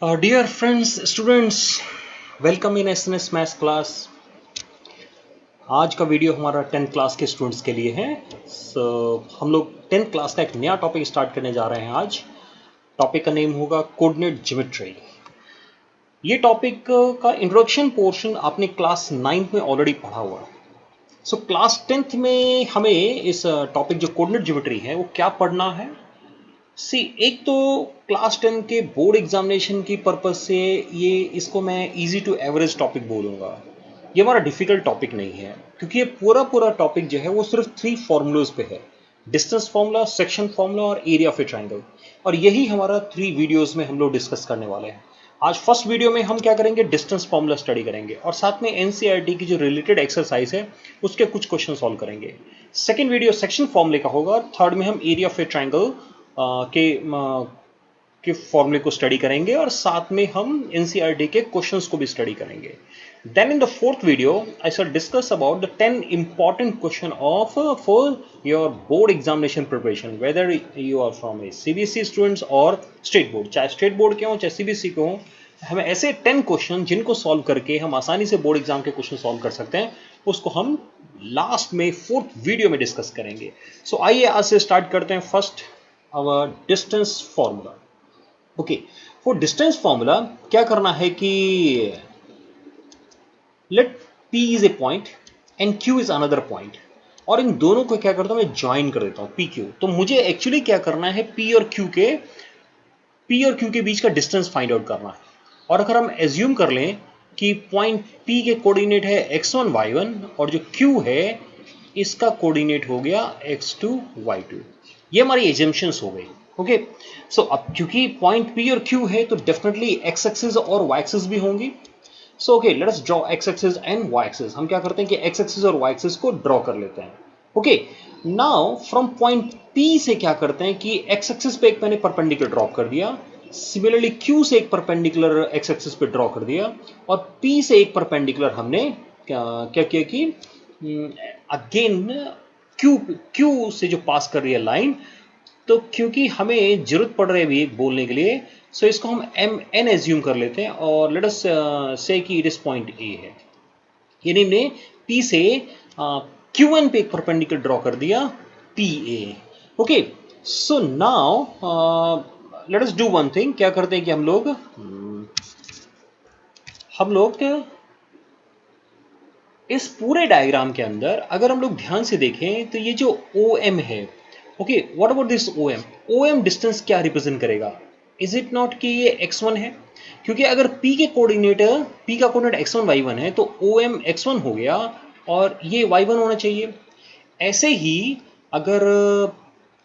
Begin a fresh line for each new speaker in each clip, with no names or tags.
Dear friends, students, welcome in SNS maths class. आज का video हमारा 10th क्लास के स्टूडेंट्स के लिए है। हम लोग 10th क्लास का एक नया टॉपिक स्टार्ट करने जा रहे हैं आज। टॉपिक का नेम होगा कोऑर्डिनेट ज्योमेट्री। ये टॉपिक का इंट्रोडक्शन पोर्शन आपने क्लास 9th में ऑलरेडी पढ़ा हुआ है। क्लास 10th में हमें इस टॉपिक जो कोऑर्डिनेट ज्योमेट्री है वो क्या पढ़ना है। एक तो क्लास 10 के बोर्ड एग्जामिनेशन की पर्पज से ये इसको मैं इजी टू एवरेज टॉपिक बोलूँगा। ये हमारा डिफिकल्ट टॉपिक नहीं है क्योंकि ये पूरा टॉपिक जो है वो सिर्फ 3 फार्मूलाज पे है। डिस्टेंस फार्मूला, सेक्शन फार्मूला और एरिया ऑफ ए ट्रायंगल। और यही हमारा 3 वीडियोस में हम लोग डिस्कस करने वाले हैं। आज फर्स्ट वीडियो में हम क्या करेंगे, डिस्टेंस फार्मूला स्टडी करेंगे और साथ में एनसीईआरटी की जो रिलेटेड एक्सरसाइज है उसके कुछ क्वेश्चन सॉल्व करेंगे। सेकेंड वीडियो सेक्शन फार्मूले का होगा। थर्ड में हम एरिया ऑफ ए ट्रायंगल के फॉर्मूले को स्टडी करेंगे और साथ में हम एनसीईआरटी के क्वेश्चंस को भी स्टडी करेंगे। Then in the fourth video, I shall discuss about the 10 important question of for your board examination preparation, whether you are from a CBSE students or state board, चाहे state board के हों चाहे CBSE के हों। हमें ऐसे 10 question जिनको solve करके हम आसानी से बोर्ड एग्जाम के क्वेश्चन सॉल्व कर सकते हैं, उसको हम लास्ट में फोर्थ वीडियो में डिस्कस करेंगे। आइए आज से स्टार्ट करते हैं। First our distance formula. Okay, for distance formula क्या करना है कि let P is a point and Q is another point, और इन दोनों को क्या करता हूं मैं, ज्वाइन कर देता हूं P Q। तो मुझे एक्चुअली क्या करना है, P और Q के बीच का डिस्टेंस फाइंड आउट करना है। और अगर हम एज्यूम कर लें कि पॉइंट P के कोऑर्डिनेट है x1 y1 और जो Q है इसका कोऑर्डिनेट हो गया x2 y2, ये हमारी एजम्पशंस हो गई। ओके, अब क्योंकि पॉइंट P और Q है तो डेफिनेटली x एक्सिस और y एक्सिस भी होंगी। Okay, let us draw x axis and y axis. हम क्या करते हैं कि x एक्सिस और y एक्सिस को ड्रॉ कर लेते हैं। Okay, now from point P से क्या करते हैं कि x एक्सिस पे एक मैंने परपेंडिकुलर ड्रॉ कर दिया, सिमिलरली Q से एक परपेंडिकुलर x एक्सिस पे ड्रॉ कर दिया, और P से एक परपेंडिकुलर हमने क्या किया कि अगेन Q से जो पास कर रही है लाइन, तो क्योंकि हमें जरूरत पड़ रही है अभी एक बोलने के लिए, इसको हम MN एज्यूम कर लेते हैं और लेट अस से कि इट इज पॉइंट A है। यानी हमने P से QN पे एक परपेंडिकुलर ड्रॉ कर दिया PA। Okay, so now let us do one thing. क्या करते हैं कि हम लोग इस पूरे डायग्राम के अंदर अगर हम लोग ध्यान से देखें तो ये जो OM है, okay, what about this OM distance क्या रिप्रेजेंट करेगा? इज इट नॉट कि ये x1 है? क्योंकि अगर P का कोऑर्डिनेट x1 y1 है तो OM x1 हो गया और ये y1 होना चाहिए। ऐसे ही अगर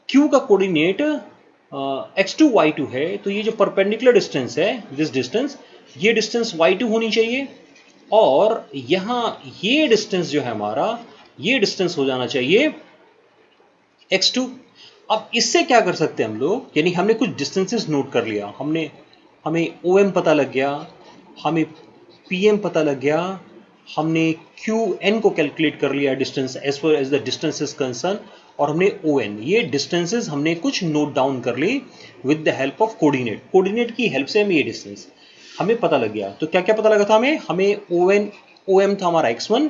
Q का कोऑर्डिनेट x2 y2 है तो ये जो परपेंडिकुलर डिस्टेंस है, दिस डिस्टेंस, ये डिस्टेंस y2 होनी चाहिए, और यहां ये डिस्टेंस जो है हमारा, ये डिस्टेंस हो जाना चाहिए x2। अब इससे क्या कर सकते हैं हम लोग, यानी हमने कुछ डिस्टेंसेस नोट कर लिया, हमें OM पता लग गया, हमें PM पता लग गया, हमने QN को कैलकुलेट कर लिया distance as far as the distance is concern, और हमने ON, ये डिस्टेंसेस हमने कुछ नोट डाउन कर ली with the help of coordinate की हेल्प से हम ये डिस्टेंस हमें पता लग गया। तो क्या क्या पता लगा था हमें OM था हमारा x1,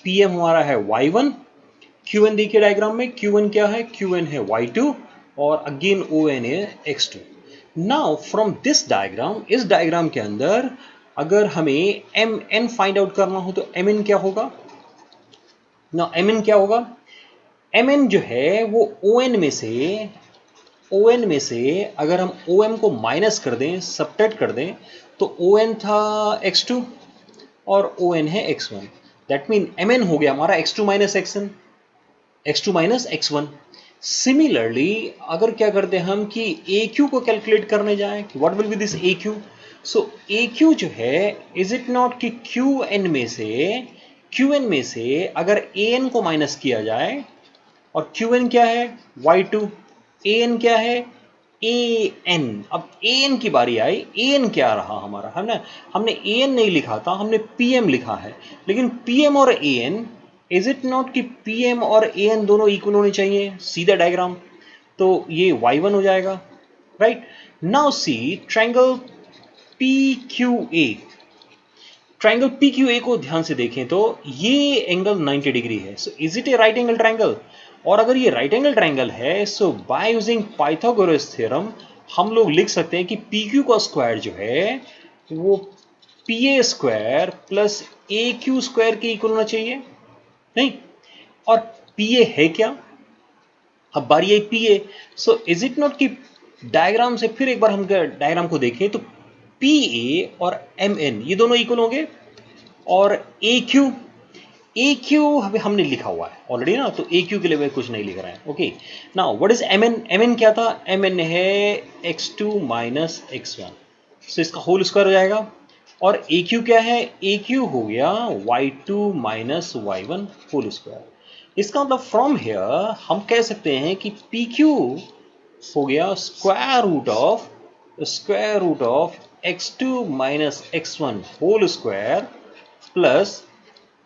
PM हमारा है y1, QN देखिए डायग्राम में, QN क्या है, QN है y2, और अगेन ON है x2। Now from this diagram, इस डायग्राम के अंदर अगर हमें MN फाइंड आउट करना हो तो MN क्या होगा ना, MN क्या होगा, MN जो है वो ON में से अगर हम OM को माइनस कर दें, सबट्रैक्ट कर दें, तो ON था x2 और ON है x1। दैट मीन MN हो गया हमारा x2 माइनस x1। सिमिलरली अगर क्या करते हैं हम कि AQ को कैलकुलेट करने जाएं, what will be this AQ? AQ जो है, इज इट नॉट कि QN में से अगर AN को माइनस किया जाए, और QN क्या है, y2, AN क्या है, AN। अब AN की बारी आई, AN क्या रहा हमारा, है ना, हमने AN नहीं लिखा था, हमने PM लिखा है, लेकिन PM और AN, इज इट नॉट कि PM और AN दोनों इक्वल होने चाहिए, सीधा डायग्राम, तो ये y1 हो जाएगा, right. Now see triangle PQA, triangle PQA को ध्यान से देखें तो ये एंगल 90 डिग्री है। So is it A right angle triangle? और अगर ये राइट एंगल ट्राइंगल है, सो बाय यूजिंग पाइथागोरस थ्योरम हम लोग लिख सकते हैं कि PQ का स्क्वायर जो है वो PA square plus AQ square के इक्वल होना चाहिए, नहीं? और PA है क्या? अब बारी है PA। So is it not कि डायग्राम से फिर एक बार हम डायग्राम को देखें तो PA और MN ये दोनों इक्वल होंगे, और AQ, AQ हमने लिखा हुआ है ऑलरेडी ना, तो AQ के लिए मैं कुछ नहीं लिख रहा है। Okay, now what is MN? MN क्या था? MN है x2 माइनस x1, सो इसका होल स्क्वायर हो जाएगा। और AQ क्या है? AQ हो गया y2 minus y1 whole square. इसका मतलब फ्रॉम हियर हम कह सकते हैं कि PQ हो गया square root of x2 minus x1 whole square plus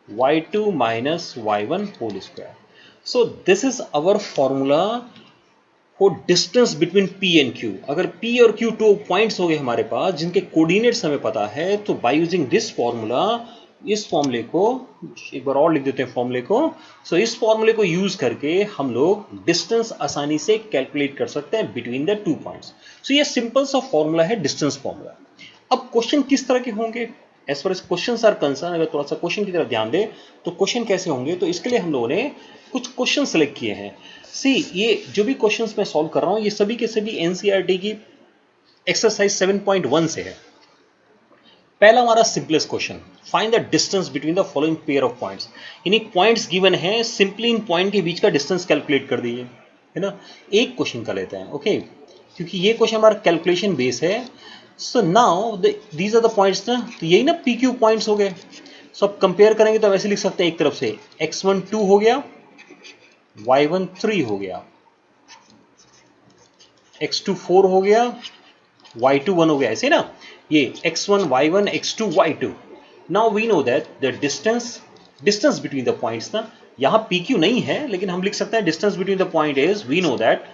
y2 minus y1 whole square. So this is our formula for distance between P and Q. अगर P और Q दो पॉइंट्स हो गए हमारे पास जिनके कोऑर्डिनेट्स हमें पता है, तो बाय यूजिंग दिस फॉर्मूला, इस फॉर्मूले को एक बार और लिख देते हैं फॉर्मूले को। सो इस फॉर्मूले को यूज करके हम लोग डिस्टेंस आसानी से कैलकुलेट कर सकते हैं बिटवीन द टू पॉइंट्स। सो ये सिंपल सा फॉर्मूला है डिस्टेंस फॉर्मूला। अब क्वेश्चन किस तरह के होंगे as far as question are concern? अगर थोड़ा सा क्वेश्चन की तरफ ध्यान दे तो क्वेश्चन कैसे होंगे, तो इसके लिए हम लोगों ने कुछ क्वेश्चन सेलेक्ट किए हैं। सी, ये जो भी क्वेश्चंस मैं सॉल्व कर रहा हूं ये सभी के सभी एनसीईआरटी की एक्सरसाइज 7.1 से है। पहला हमारा simplest question, find the distance between the following pair of points. यानी पॉइंट्स गिवन है, सिंपली इन पॉइंट के बीच का डिस्टेंस कैलकुलेट कर दीजिए, है ना। एक क्वेश्चन का लेते हैं, ओके, क्योंकि ये क्वेश्चन हमारा कैलकुलेशन बेस है। So now these are the points ना, तो यही ना PQ पॉइंट्स हो गए। सो अब कंपेयर करेंगे तो वैसे लिख सकते हैं, एक तरफ से x1 2 हो गया, y1 3 हो गया, x2 4 हो गया, y2 1 हो गया, ऐसे ना, ये x1 y1 x2 y2। Now we know that the distance between the points ना, यहाँ PQ नहीं है लेकिन हम लिख सकते हैं distance between the point is, we know that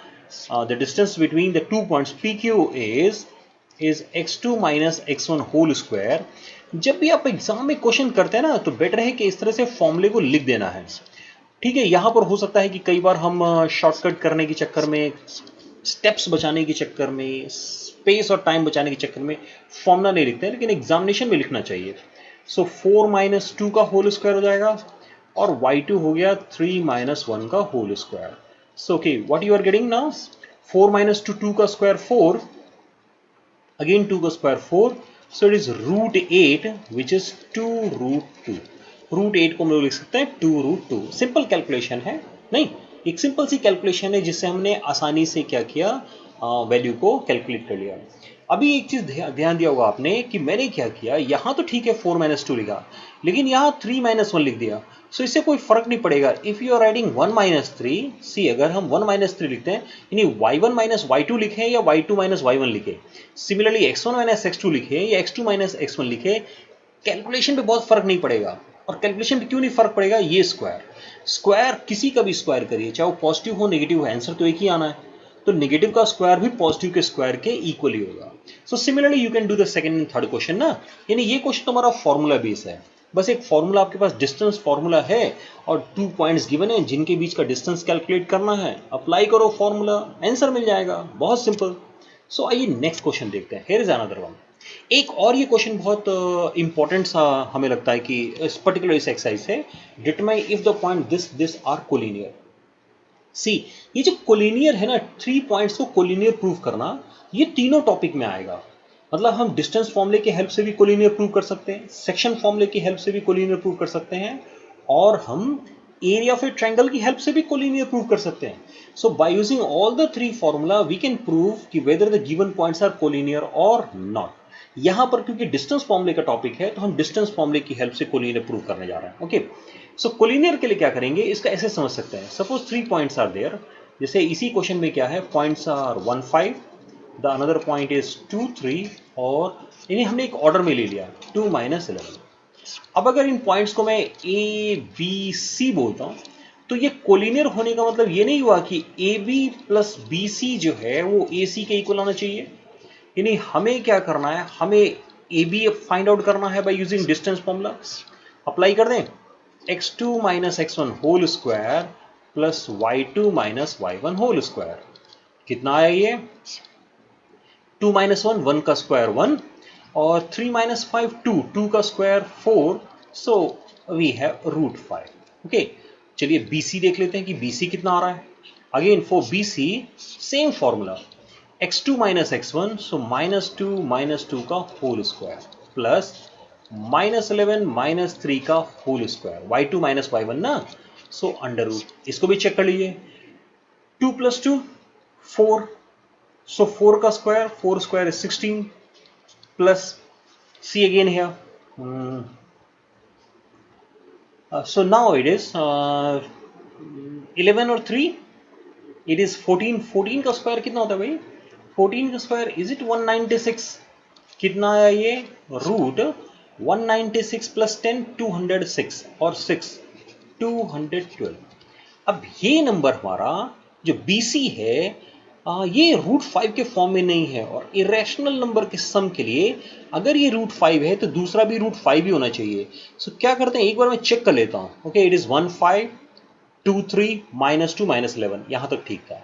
the distance between the two points PQ is x2 minus x1 whole square. जब भी आप एग्जाम में क्वेश्चन करते हैं ना, तो बेटर है कि इस तरह से फॉर्मूले को लिख देना है, ठीक है। यहां पर हो सकता है कि कई बार हम शॉर्टकट करने के चक्कर में, स्टेप्स बचाने के चक्कर में, स्पेस और टाइम बचाने के चक्कर में फॉर्मूला नहीं लिखते हैं, लेकिन एग्जामिनेशन में लिखना चाहिए। सो 4 माइनस 2 का होल स्क्वायर हो जाएगा, और y2 हो गया 3 माइनस 1 का whole square. So okay, what you are getting now, 4 minus 2 का स्क्वायर 4, again 2 का square 4, so it is root 8 which is 2 root 2। Root 8 को हम लोग लिख सकते हैं 2 रूट 2। सिंपल कैलकुलेशन है, नहीं, एक सिंपल सी कैलकुलेशन है जिससे हमने आसानी से क्या किया, वैल्यू को कैलकुलेट कर लिया। अभी एक चीज ध्यान दिया होगा आपने कि मैंने क्या किया, यहां तो ठीक है 4 माइनस 2 लिखा, लेकिन यहां 3 माइनस 1 लिख दिया। सो इससे कोई फर्क नहीं पड़ेगा। If you are writing 1 minus 3, see अगर हम 1 माइनस 3 लिखते हैं, यानी y1 माइनस y2 लिखें या y2 माइनस y1 लिखे, सिमिलरली x1 माइनस x2 लिखे या x2 माइनस x1 लिखे, कैलकुलेशन पे बहुत फर्क नहीं पड़ेगा। और कैलकुलेशन पे क्यों नहीं फर्क पड़ेगा, ये स्क्वायर किसी का भी स्क्वायर करिए, चाहे वो पॉजिटिव हो नेगेटिव हो, आंसर तो एक ही आना है। तो नेगेटिव का स्क्वायर भी पॉजिटिव के स्क्वायर के इक्वली होगा। So similarly you can do the second and third question ना, यानी ये क्वेश्चन तुम्हारा फॉर्मूला बेस है, बस एक फॉर्मूला आपके पास डिस्टेंस फॉर्मूला है और 2 पॉइंट्स गिवन है जिनके बीच का डिस्टेंस कैलकुलेट करना है, अप्लाई करो फॉर्मूला, आंसर मिल जाएगा, बहुत सिंपल। सो आइए नेक्स्ट क्वेश्चन देखते हैं। Here is another one. एक और ये क्वेश्चन बहुत इंपॉर्टेंट सा हमें लगता है कि इस पर्टिकुलर इस एक्सरसाइज से, determine if the point this are collinear. See, ये जो कोलिनियर है ना, 3 पॉइंट्स को कोलिनियर प्रूव करना, ये तीनों टॉपिक में आएगा। मतलब हम डिस्टेंस फॉर्मूले की हेल्प से भी कोलिनियर प्रूव कर सकते हैं, सेक्शन फॉर्मूले की हेल्प से भी कोलिनियर प्रूव कर सकते हैं, और हम एरिया ऑफ ए ट्रायंगल की हेल्प से भी कोलिनियर प्रूव कर सकते हैं। So by using all the 3 formula we can prove कि whether the given points are collinear और नॉट। यहां पर क्योंकि डिस्टेंस फॉर्मूले का टॉपिक है, तो हम डिस्टेंस फॉर्मूले की हेल्प से कोलिनियर प्रूव करने जा रहे हैं। ओके, सो कोलिनियर के लिए क्या करेंगे, इसका ऐसे समझ सकते हैं। सपोज 3 पॉइंट्स आर देयर, जैसे इसी क्वेश्चन में क्या है, points are 1 5, the another point is 2 3, और इन्हें हमने एक ऑर्डर में ले लिया 2 माइनस 11। अब अगर इन पॉइंट्स को मैं ए बी सी बोलता हूं, तो ये कोलिनियर होने का मतलब ये नहीं हुआ कि A B plus B C जो है वो ए सी के इक्वल आना चाहिए। यानी हमें क्या करना है, हमें ए बी फाइंड आउट करना है by using distance formula. Apply कर दें, x2 minus x1 whole square plus y2 minus y1 whole square. कितना आया ये? 2 माइनस 1, 1 का स्क्वायर 1, और 3 माइनस 5 2, 2 का square 4, so we have root 5। Okay, चलिए BC देख लेते हैं कि BC कितना आ रहा है। Again for BC same formula, x2 minus x1, so minus two का होल स्क्वायर प्लस -11 माइनस 3 का whole square, y2 minus y1 ना, सो अंडर रूट। इसको भी चेक कर लीजिए, 2 प्लस 2 4, so 4 का square, 4 square is 16 plus C again here. So now it is 11 और 3, it is 14। 14 का स्क्वायर कितना होता है भाई? 14 का स्क्वायर इज इट 196? कितना आया ये? रूट 196 प्लस 10 206 और 6 212। अब ये नंबर हमारा जो BC है ये रूट 5 के फॉर्म में नहीं है, और इरेशनल नंबर के सम के लिए अगर ये रूट 5 है तो दूसरा भी रूट 5 ही होना चाहिए। सो क्या करते हैं, एक बार मैं चेक कर लेता हूँ। ओके, इट इज 1 5 2 3 -2 -11, यहाँ तक ठीक था।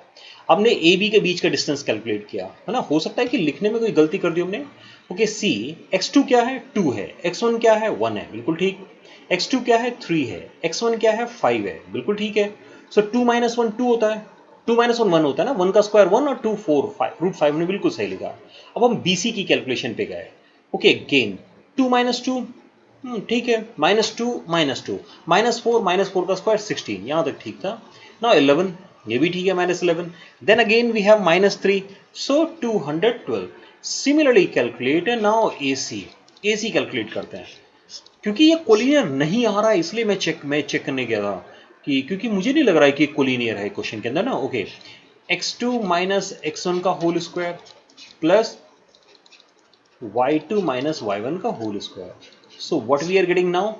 हमने ए बी के बीच का डिस्टेंस कैलकुलेट किया है ना, हो सकता है कि लिखने में कोई गलती कर दी हमने। ओके, सी x2 क्या है? 2 है, x1 क्या है? 1 है, बिल्कुल ठीक। x2 क्या है? 3 है, x1 क्या है? 5 है, बिल्कुल ठीक है। सो 2 माइनस 1 2 होता है, 2 माइनस 1 1 होता है ना, 1 का स्क्वायर 1 और 2 4 5, रूट 5 ने बिल्कुल सही लिखा। अब हम BC की कैलकुलेशन पे गए। ओके, गेन 2 माइनस 2, ठीक है, -2 -2 -4 का स्क्वायर 16, यहाँ तक ठीक था ना। 11 ये भी ठीक है, -11। Then again we have -3, so 212। Similarly calculate now AC calculate करते हैं। क्योंकि ये कोलिनियर नहीं आ रहा है इसलिए मैं चेक करने गया था कि, क्योंकि मुझे नहीं लग रहा है कि कोलिनियर है क्वेश्चन के अंदर ना। ओके, x2 माइनस x1 का whole square plus y2 minus y1 का whole square. So what we are getting now,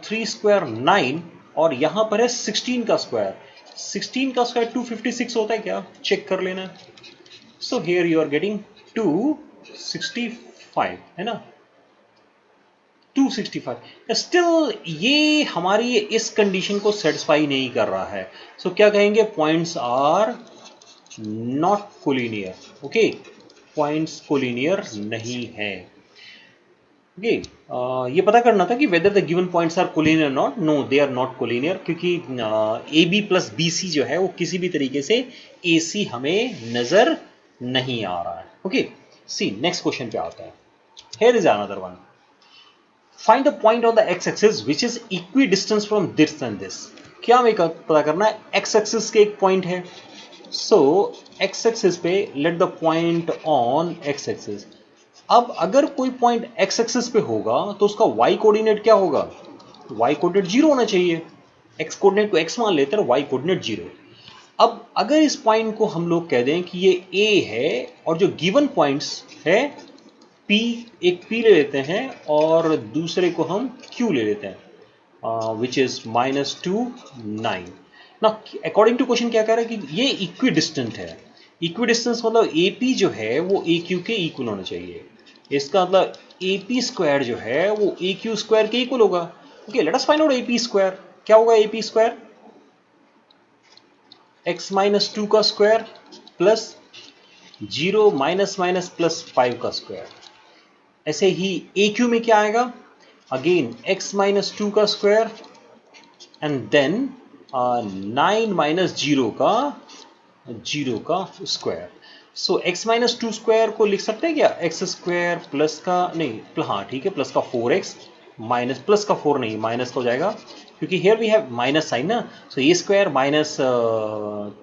3 square 9, और यहां पर है 16 का स्क्वायर। 16 का स्क्वायर 256 होता है क्या? चेक कर लेना। So here you are getting 265, है ना, 265। स्टिल ये हमारी इस कंडीशन को सेटिस्फाई नहीं कर रहा है। सो क्या कहेंगे? Points are not collinear. Okay, points collinear नहीं है। ओके, ये पता करना था कि whether the given points are collinear not. No, they are not collinear, क्योंकि AB प्लस BC जो है वो किसी भी तरीके से AC हमें नजर नहीं आ रहा है। ओके, सी नेक्स्ट क्वेश्चन पे आता है। Here is another one, find the point on the x axis which is equi distance from this and this. क्या हमें पता करना है? x एक्सिस के एक पॉइंट है, सो x एक्सिस पे let the point on x axis. अब अगर कोई पॉइंट x एक्सिस पे होगा तो उसका y कोऑर्डिनेट क्या होगा? y कोऑर्डिनेट 0 होना चाहिए। x कोऑर्डिनेट को x मान लेते हैं, y कोऑर्डिनेट 0। अब अगर इस पॉइंट को हम लोग कह दें कि ये A है, और जो गिवन पॉइंट्स है P, एक P ले लेते हैं और दूसरे को हम Q ले लेते हैं, विच इज -2 9। ना अकॉर्डिंग टू क्वेश्चन क्या कह रहा है कि ये इक्वी डिस्टेंट है। इक्वी डिस्टेंस मतलब AP जो है वो AQ के इक्वल होना चाहिए। इसका मतलब AP स्क्वायर जो है वो AQ स्क्वायर के इक्वल होगा। Okay, let us find out AP square. क्या होगा AP स्क्वायर? x माइनस 2 का square plus 0 minus minus plus 5 का स्क्वायर। ऐसे ही AQ में क्या आएगा? अगेन x माइनस 2 का स्क्वायर एंड देन 9 माइनस 0 का स्क्वायर। सो x माइनस 2 स्क्वायर को लिख सकते हैं क्या? x स्क्वायर प्लस का नहीं, हाँ ठीक है, प्लस का 4x माइनस, प्लस का 4 नहीं, माइनस का हो जाएगा, क्योंकि here we have minus sign ना। So A square minus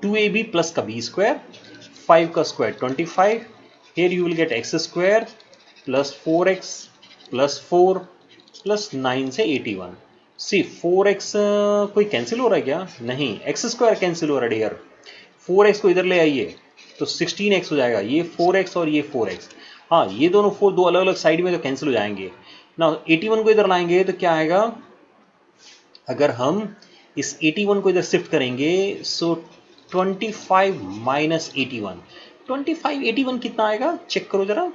2AB plus का B स्क्वायर, 5 का square 25। Here you will get x square plus 4x plus 4 plus 9 से 81। सी 4x कोई कैंसिल हो रहा है क्या? नहीं, x स्क्वायर कैंसिल हो रहा है डियर। 4x को इधर ले आइए तो 16x हो जाएगा, ये 4x और ये 4x। हाँ, ये दोनों 4 दो अलग अलग साइड में तो कैंसिल हो जाएंगे ना। 81 को इधर लाएंगे तो क्या आएगा? अगर हम इस 81 को इधर शिफ्ट करेंगे, सो 25 माइनस 81, 25 81 कितना आएगा? चेक करो जरा।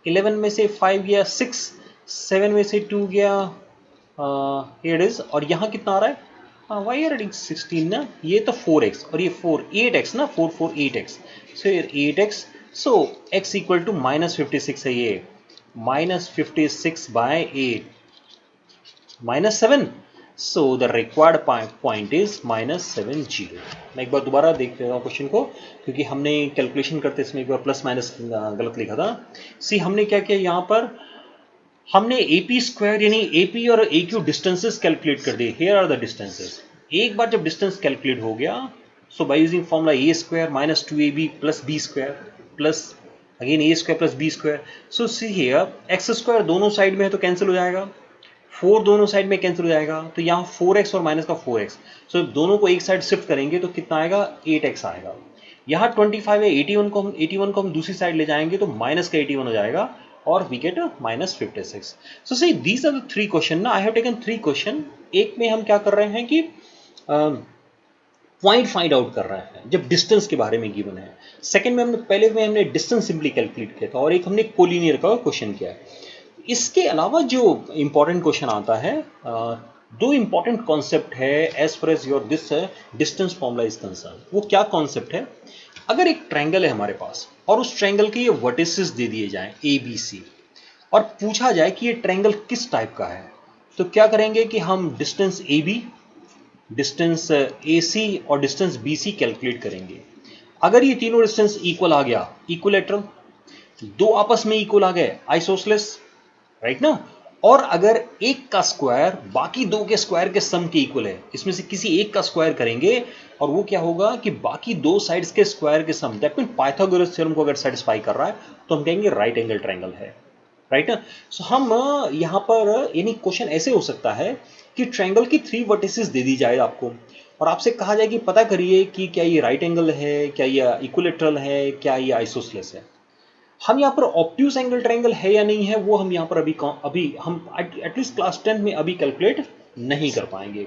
11 में से 5 गया 6, 7 में से 2 गया 8 और यहाँ कितना आ रहा है, वाई आर एडिंग 16 ना, ये तो 4x और ये 8x ना, 4 8x, so 8x, so x equal to -56 है, ये -56/8 -7, so the required point is -70। मैं एक बार दोबारा देख रहा हूँ क्वेश्चन को, क्योंकि हमने कैलकुलेशन करते इसमें एक बार प्लस माइनस गलत लिखा था। सी हमने क्या किया यहाँ पर, हमने AP स्क्वायर यानी AP और AQ डिस्टेंसेस कैलकुलेट कर दिए। Here are the distances. एक बार जब डिस्टेंस कैलकुलेट हो गया, so by using formula A square minus 2AB plus B square plus again A square plus B square, so see here X square दोनों side में है तो कैंसिल हो जाएगा, 4 दोनों साइड में कैंसिल हो जाएगा, तो यहाँ 4x और माइनस का 4x, सो दोनों को एक साइड शिफ्ट करेंगे तो कितना आएगा, 8x आएगा। यहाँ 25 है, 81 को हम दूसरी साइड ले जाएंगे तो माइनस का 81 हो जाएगा और we get -56। So see these are the 3 question ना, आई हैव टेकन 3 क्वेश्चन। एक में हम क्या कर रहे हैं कि पॉइंट फाइंड आउट कर रहे हैं जब डिस्टेंस के बारे में गिवन है। सेकंड में हमने डिस्टेंस सिंपली कैलकुलेट किया था और एक हमने कोलिनियर का क्वेश्चन किया है। इसके अलावा जो इंपॉर्टेंट क्वेश्चन आता है, दो इंपॉर्टेंट कॉन्सेप्ट है as far as your this distance formula is concern. वो क्या कॉन्सेप्ट है, अगर एक ट्रायंगल है हमारे पास और उस ट्रायंगल के ये वर्टिसेस दे दिए जाएं ABC और पूछा जाए कि ये ट्रायंगल किस टाइप का है, तो क्या करेंगे कि हम डिस्टेंस AB, डिस्टेंस AC और डिस्टेंस BC कैलकुलेट करेंगे। अगर ये तीनों डिस्टेंस इक्वल आ गया, इक्विलेटरल, दो आपस में इक्वल आ गए, आइसोसेलेस, राइट ना, और अगर एक का स्क्वायर बाकी दो के स्क्वायर के सम के इक्वल है, इसमें से किसी एक का स्क्वायर करेंगे और वो क्या होगा कि बाकी दो साइड्स के स्क्वायर के सम, दैट मीन पाइथागोरस थ्योरम को अगर सेटिस्फाई कर रहा है तो हम कहेंगे राइट एंगल ट्रायंगल है, राइट ना। सो हम यहाँ पर यानी क्वेश्चन ऐसे हो सकता है कि ट्रायंगल की 3 वर्टिसेस दे दी जाए आपको और आपसे कहा जाए कि पता करिए कि क्या ये राइट एंगल है, क्या ये इक्विलेटरल है, क्या ये आइसोसेलेस है। हम यहाँ पर ऑब्ट्यूज एंगल ट्रायंगल है या नहीं है वो हम यहाँ पर अभी हम एटलीस्ट क्लास 10 में अभी कैलकुलेट नहीं कर पाएंगे।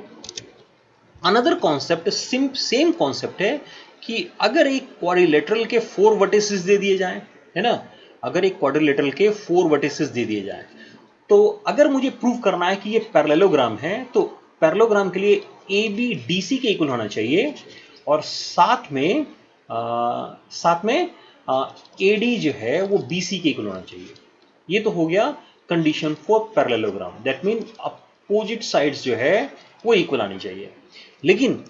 अनदर कॉन्सेप्ट सेम कॉन्सेप्ट है कि अगर एक क्वाड्रिलेटरल के 4 वर्टिसेस दे दिए जाएं, है ना, अगर एक क्वाड्रिलेटरल के 4 वर्टिसेस दे दिए जाएं, तो अगर मुझे प्रूव करना है कि ये पैरेललोग्राम है तो पैरेललोग्राम के लिए AB DC के इक्वल होना चाहिए और साथ में AD जो है वो BC के इक्वल होना चाहिए। ये तो हो गया condition for parallelogram, that mean opposite sides जो है वो इक्वल आनी चाहिए। लेकिन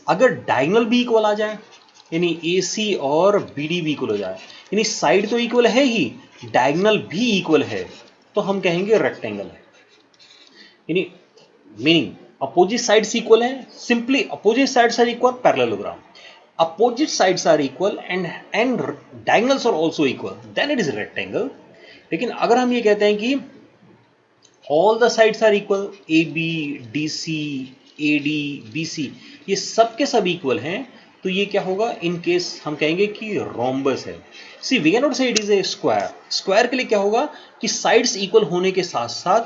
अगर डायगोनल भी इक्वल आ जाए, यानी AC और BD भी इक्वल हो जाए, यानी साइड तो इक्वल है ही, डायगोनल भी इक्वल है, तो हम कहेंगे रेक्टेंगल है। यानी मीनिंग अपोजिट साइड्स इक्वल है, simply opposite sides are equal, parallelogram, opposite sides are equal and diagonals are also equal, then it is a rectangle। लेकिन अगर हम ये कहते हैं कि all the sides are equal, AB DC AD BC ये सब के सब इक्वल हैं, तो ये क्या होगा, इन केस हम कहेंगे कि रोम्बस है। सी वी कैन नॉट से it is a square. Square के लिए क्या होगा कि साइड्स इक्वल होने के साथ साथ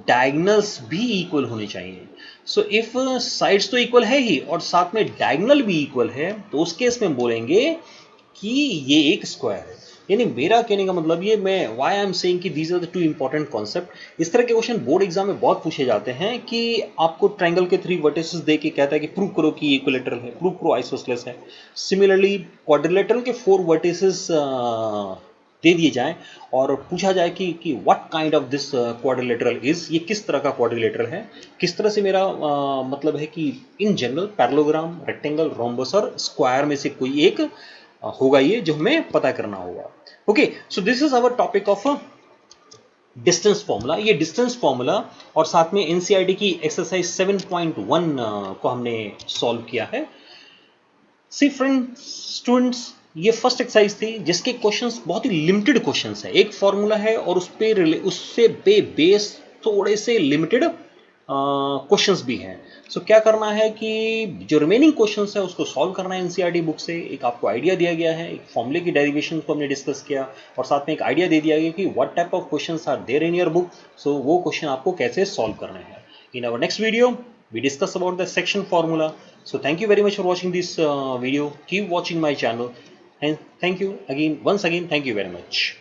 डायगोनल्स भी इक्वल होने चाहिए। सो इफ साइड्स तो इक्वल है ही और साथ में डायगोनल भी इक्वल है, तो उस केस में हम बोलेंगे कि ये एक स्क्वायर है। यानी मेरा कहने का मतलब ये, मैं व्हाई आई एम सेइंग कि these are the 2 important concept. इस तरह के क्वेश्चन बोर्ड एग्जाम में बहुत पूछे जाते हैं कि आपको ट्रायंगल के 3 वर्टिसेस दे के कहता है कि प्रूव करो कि इक्विलेटरल है, प्रूव करो आइसोसेलेस है। सिमिलरली क्वाड्रिलेटरल के 4 वर्टिसेस दे दिए जाएं और पूछा जाए कि what kind of this quadrilateral is, ये किस तरह का क्वाड्रिलेटरल है, किस तरह से मेरा मतलब है कि in general parallelogram, rectangle, rhombus और स्क्वायर में से कोई एक होगा ये जो हमें पता करना होगा। Okay, so this is our topic of distance formula. ये डिस्टेंस फॉर्मूला और साथ में एनसीईआरटी की एक्सरसाइज 7.1 को हमने सॉल्व किया है। सी फ्रेंड्स, स्टूडेंट्स, ये फर्स्ट एक्सरसाइज थी जिसके क्वेश्चंस बहुत ही लिमिटेड क्वेश्चंस है। एक फॉर्मूला है और उससे बेस थोड़े से लिमिटेड क्वेश्चंस भी हैं। सो क्या करना है कि जो रिमेनिंग क्वेश्चंस है उसको सॉल्व करना है एनसीईआरटी बुक से। एक आपको आइडिया दिया गया है, एक फॉर्मूले की डेरिवेशन को हमने डिस्कस किया और साथ में एक आइडिया दे दिया गया कि what type of questions are there in your book. So वो क्वेश्चन आपको कैसे सॉल्व करने हैं। In our next video we discuss about the section formula. So thank you very much for watching this video. Keep watching my channel and thank you again, once again, thank you very much.